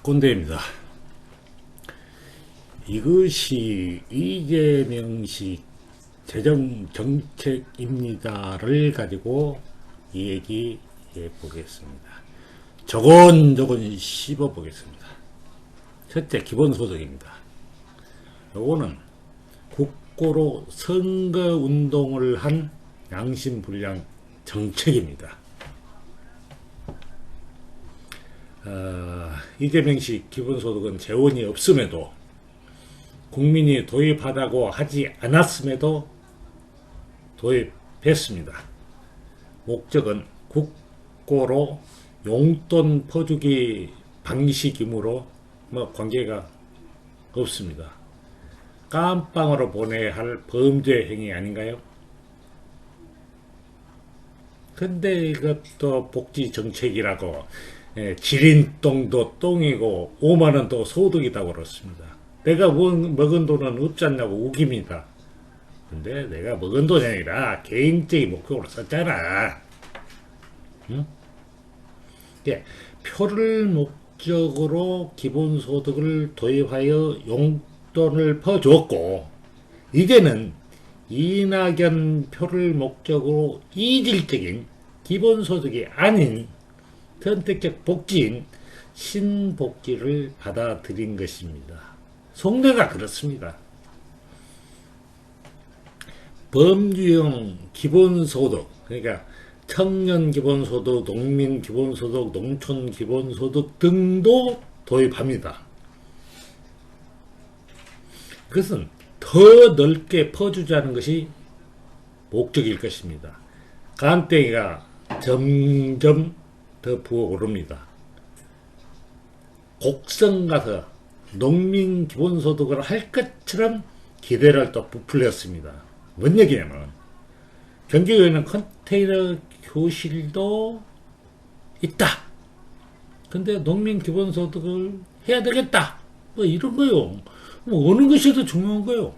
꼰대입니다. 이것이 이재명식 재정정책입니다를 가지고 얘기해 보겠습니다. 조곤조곤 씹어 보겠습니다. 첫째, 기본소득입니다. 요거는 국고로 선거운동을 한 양심불량 정책입니다. 이재명식 기본소득은 재원이 없음에도 국민이 도입하다고 하지 않았음에도 도입했습니다. 목적은 국고로 용돈 퍼주기 방식이므로 관계가 없습니다. 깜빵으로 보내야 할 범죄 행위 아닌가요? 근데 이것도 복지정책이라고 지린똥도 똥이고 5만원도 소득이라고 그렇습니다. 내가 먹은 돈은 없지 않냐고 우깁니다. 근데 내가 먹은 돈이 아니라 개인적인 목표로 썼잖아. 응? 예, 표를 목적으로 기본소득을 도입하여 용돈을 퍼주었고, 이제는 이낙연 표를 목적으로 이질적인 기본소득이 아닌 선택적 복지인 신복지를 받아들인 것입니다. 속내가 그렇습니다. 범주형 기본소득, 그러니까 청년 기본소득, 농민 기본소득, 농촌 기본소득 등도 도입합니다. 그것은 더 넓게 퍼주자는 것이 목적일 것입니다. 간땡이가 점점 더 부어오릅니다. 곡성 가서 농민 기본소득을 할 것처럼 기대를 또 부풀렸습니다. 뭔 얘기냐면 경기도에는 컨테이너 교실도 있다. 근데 농민 기본소득을 해야 되겠다. 뭐 이런 거요. 뭐 어느 것이 더 중요한 거요.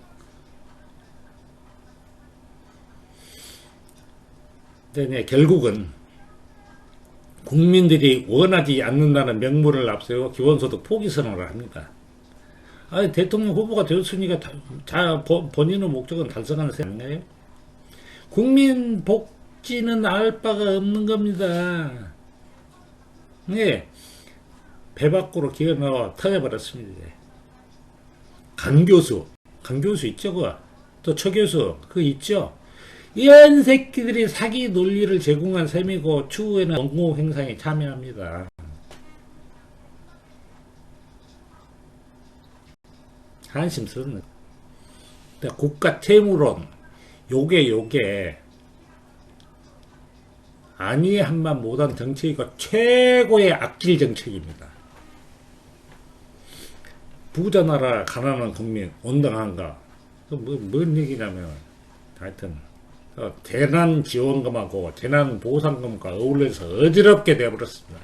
근데 결국은 국민들이 원하지 않는다는 명분을 앞세워 기본소득 포기 선언을 합니다. 아니, 대통령 후보가 되었으니까 본인의 목적은 달성하는 셈인가요? 국민 복지는 알 바가 없는 겁니다. 네, 배 밖으로 기어 나와 터져버렸습니다. 강교수 있죠, 그거. 또 처교수, 그거 있죠. 이런 새끼들이 사기 논리를 제공한 셈이고 추후에는 원고 행상에 참여합니다. 한심스럽네. 국가 채무론 요게 아니 한만 못한 정책이고 최고의 악질 정책입니다. 부자 나라 가난한 국민 온당한가? 뭔 얘기냐면 하여튼 재난지원금하고 재난보상금과 어울려서 어지럽게 되어버렸습니다.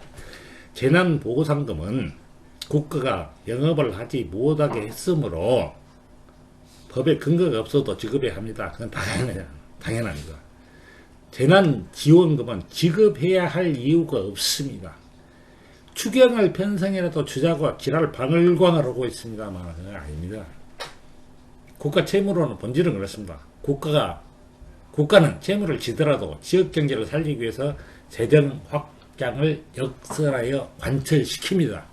재난보상금은 국가가 영업을 하지 못하게 했으므로 법에 근거가 없어도 지급해야 합니다. 그건 당연합니다. 재난지원금은 지급해야 할 이유가 없습니다. 추경을 편성이라도 주자고 지랄 방울광을 하고 있습니다만 그건 아닙니다. 국가 채무로는 본질은 그렇습니다. 국가는 채무를 지더라도 지역경제를 살리기 위해서 재정 확장을 역설하여 관철시킵니다.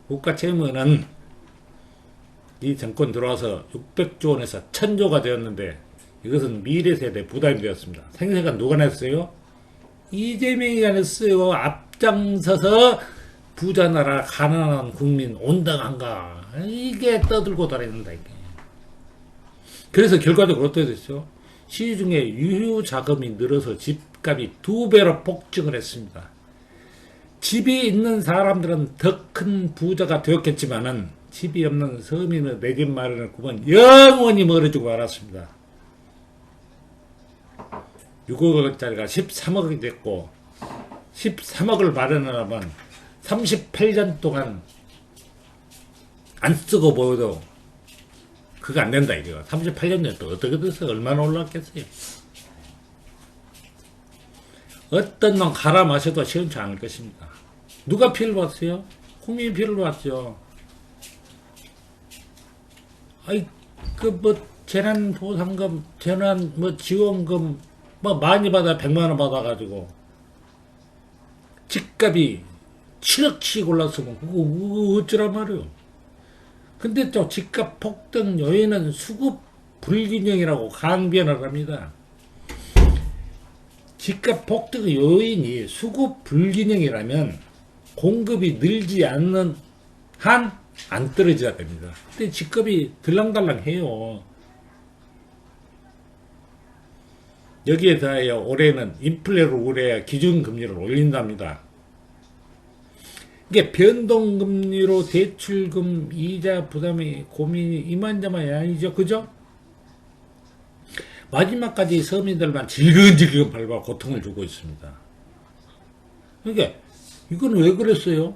국가 채무는 이 정권 들어와서 600조 원에서 1000조가 되었는데 이것은 미래 세대 부담이 되었습니다. 생색은 누가 냈어요? 이재명이가 냈어요. 앞장서서 부자나라 가난한 국민 온당한가 이게 떠들고 다닌다. 이게. 그래서 결과적으로 어떻게 됐죠? 시중에 유효자금이 늘어서 집값이 2배로 폭증을 했습니다. 집이 있는 사람들은 더 큰 부자가 되었겠지만은 집이 없는 서민의 내 집 마련의 꿈은 영원히 멀어지고 말았습니다. 6억짜리가 13억이 됐고 13억을 마련하려면 38년 동안 안 쓰고 보여도 그거 안 된다 이거. 38년 전에 또 어떻게 돼서 얼마나 올랐겠어요. 어떤 놈 갈아 마셔도 시원치 않을 것입니다. 누가 피해를 봤어요? 국민 피를 봤죠. 아이, 재난보상금, 지원금, 많이 받아, 100만원 받아가지고, 집값이 7억씩 올랐으면, 그거 어쩌란 말이오. 근데 또 집값 폭등 요인은 수급 불균형이라고 강변을 합니다. 집값 폭등의 요인이 수급 불균형이라면 공급이 늘지 않는 한 안 떨어져야 됩니다. 근데 집값이 들랑달랑해요. 여기에 더하여 올해는 인플레를 우려해 기준금리를 올린답니다. 이게 변동금리로 대출금 이자 부담이 고민이 이만저만이 아니죠. 그죠? 마지막까지 서민들만 질근질근 밟아 고통을 주고 있습니다. 그러니까 이건 왜 그랬어요?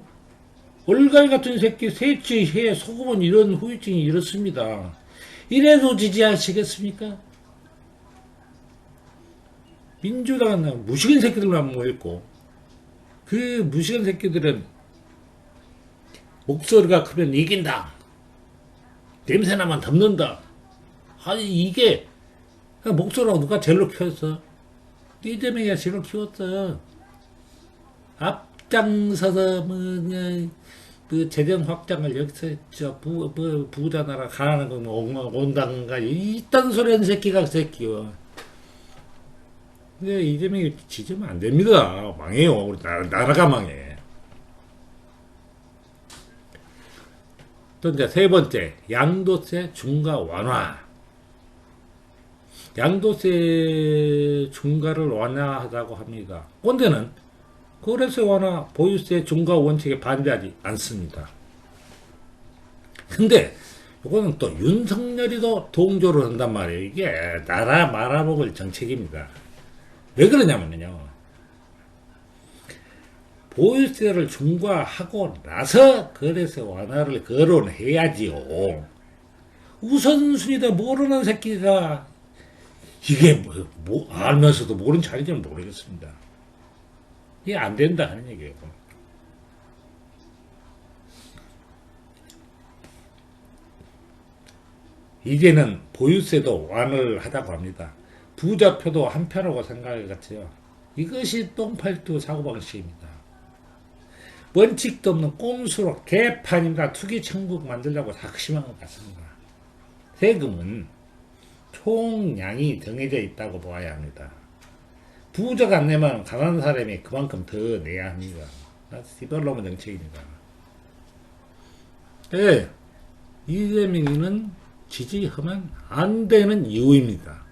얼갈 같은 새끼 세치해 속으면 이런 후유증이 이렇습니다. 이래도 지지하시겠습니까? 민주당은 무식한 새끼들만 모였고 그 무식한 새끼들은 목소리가 크면 이긴다. 냄새나면 덮는다. 아니 이게 목소리가 누가 제일로 키웠어? 이재명이가 제일로 키웠어. 앞장서서 재정 확장을 여기서 부자 나라 가라는 건 온다는가 이딴 소리 하는 새끼가 새끼요. 근데 이재명이 지지면 안 됩니다. 망해요. 우리 나라가 망해. 또 이제 세 번째, 양도세 중과 완화. 양도세 중과를 완화하자고 합니다. 꼰대는 거래세 완화, 보유세 중과 원칙에 반대하지 않습니다. 근데 이거는 또 윤석열이도 동조를 한단 말이에요. 이게 나라 말아먹을 정책입니다. 왜 그러냐면요. 보유세를 중과하고 나서 거래세 완화를 거론해야지요. 우선순위도 모르는 새끼가 이게 알면서도 모른 자리인지는 모르겠습니다. 이게 안 된다 하는 얘기예요. 이제는 보유세도 완화를 하자고 합니다. 부자표도 한편하고 생각을 같아요. 이것이 똥팔투 사고방식입니다. 원칙도 없는 꼼수로 개판임과 투기 천국 만들려고 작심한 것 같습니다. 세금은 총량이 정해져 있다고 보아야 합니다. 부자가 안 내면 가난한 사람이 그만큼 더 내야 합니다. 디벨롭먼트 정책입니다. 네, 이재명이는 지지하면 안 되는 이유입니다.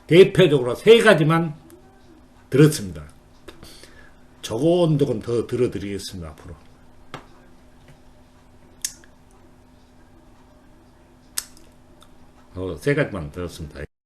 대표적으로 세 가지만 들었습니다. 조곤조곤 더 들어드리겠습니다. 앞으로. 세 가지만 들었습니다.